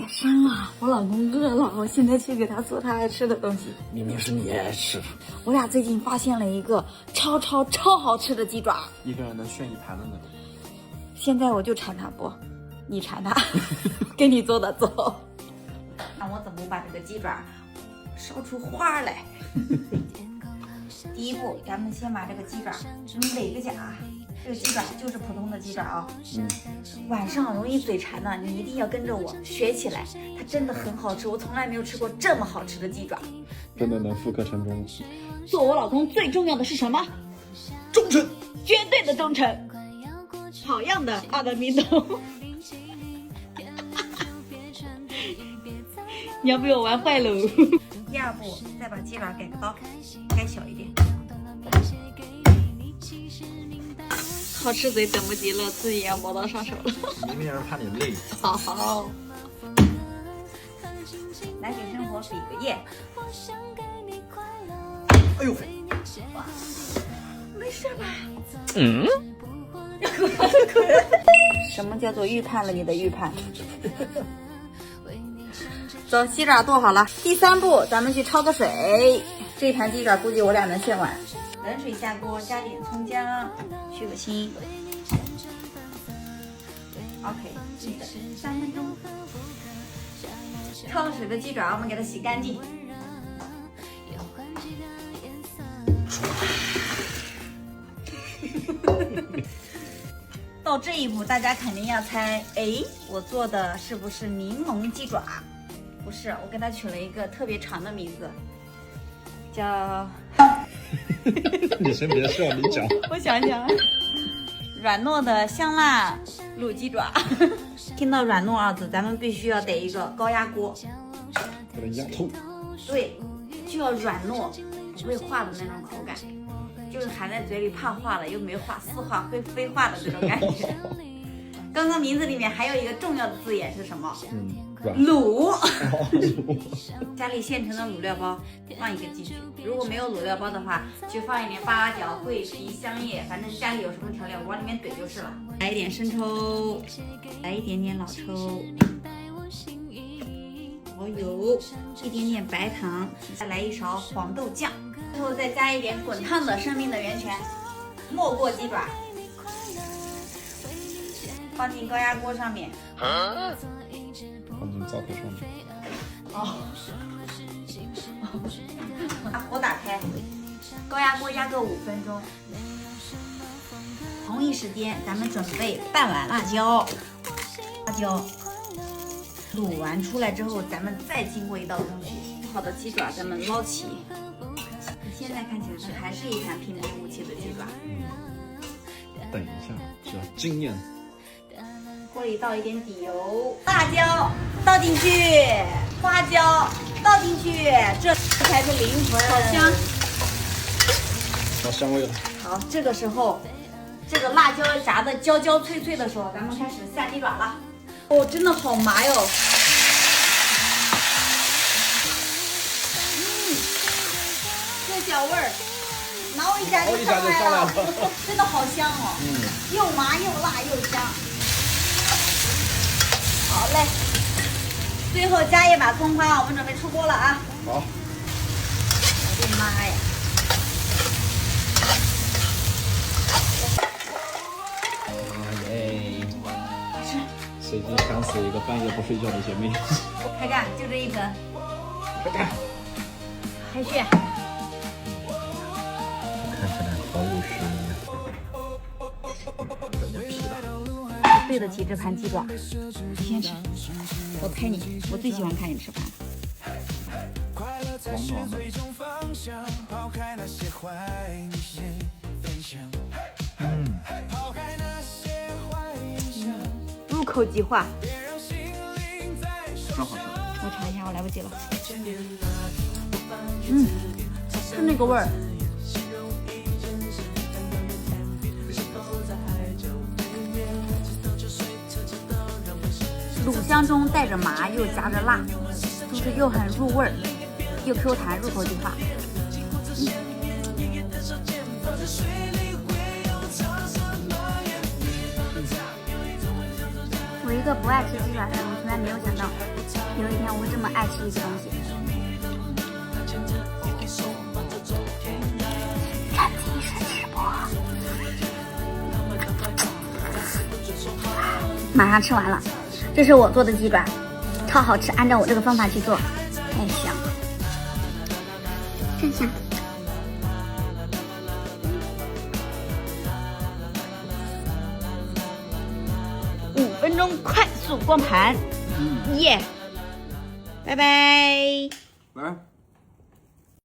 深了，我老公饿了，我现在去给他做他爱吃的东西。明明是你爱吃的。我俩最近发现了一个超好吃的鸡爪，一个人能炫一盘的那种。现在我就馋他不，你馋他，给你做的走。看我怎么把这个鸡爪烧出花来。第一步，咱们先把这个鸡爪垒个甲。这个鸡爪就是普通的鸡爪啊、晚上容易嘴馋的，你一定要跟着我学起来，它真的很好吃，我从来没有吃过这么好吃的鸡爪。真的能复刻成功？做我老公最重要的是什么？忠诚，绝对的忠诚，好样的，阿德米诺。你要被我玩坏喽。第二步，再把鸡爪改个刀，改小一点。好吃嘴等不及了，自己也要磨刀上手了。明明是怕你累。好，来给生活比个耶！哎呦，没事吧？嗯。什么叫做预判了你的预判？走，鸡爪剁好了。第三步，咱们去焯个水。这盘鸡爪估计我俩能献完。冷水下锅，加点葱姜，去个腥。OK， 3分钟。焯了水的鸡爪，我们给它洗干净。到这一步，大家肯定要猜，哎，我做的是不是柠檬鸡爪？不是，我给它取了一个特别长的名字，叫……你先别笑，你讲。我想想，软糯的香辣卤鸡爪。听到软糯二字，咱们必须要得一个高压锅，给它压透。对，就要软糯，不会化的那种口感，就是含在嘴里怕化了又没化，似化非化的这种感觉。刚刚名字里面还有一个重要的字眼是什么？卤。家里现成的卤料包放一个进去，如果没有卤料包的话，就放一点八拉角、桂皮、香叶，反正家里有什么调料往里面怼就是了。来一点生抽，来一点点老抽，蚝油，一点点白糖，再来一勺黄豆酱，最后再加一点滚烫的生命的源泉，没过鸡爪。放进高压锅上面，放进灶头上面。把火打开，高压锅压个5分钟。同一时间，咱们准备半碗辣椒，卤完出来之后，咱们再经过一道工序，煮好的鸡爪咱们捞起。现在看起来它还是一盘平平无奇的鸡爪。等一下，只要惊艳。锅里倒一点底油，辣椒倒进去，花椒倒进去，这才是灵魂，好香，好香味了。好，这个时候，这个辣椒炸的焦焦脆脆的时候，咱们开始下鸡爪了。哦，真的好麻哟。这小味儿，挠一下就上来了，真的好香哦。又麻又辣又香。好嘞，最后加一把葱花，我们准备出锅了啊！好，我的妈呀！耶！谁能想死一个半夜不睡觉的姐妹？开干，就这一盆。开干！开血。看起来毫无实力对得起这盘鸡爪，你先吃，我拍你，我最喜欢看你吃饭。爽爽的。入口即化，真好吃。我尝一下，我来不及了。是那个味儿。卤香中带着麻，又夹着辣，就是又很入味儿，又 Q 弹，入口即化。我一个不爱吃鸡爪的农村来没有想到有一天我会这么爱吃一个东西。看电视直播，马上吃完了。这是我做的鸡爪，超好吃，按照我这个方法去做，太香了，真香。5分钟快速光盘，耶！拜拜。来。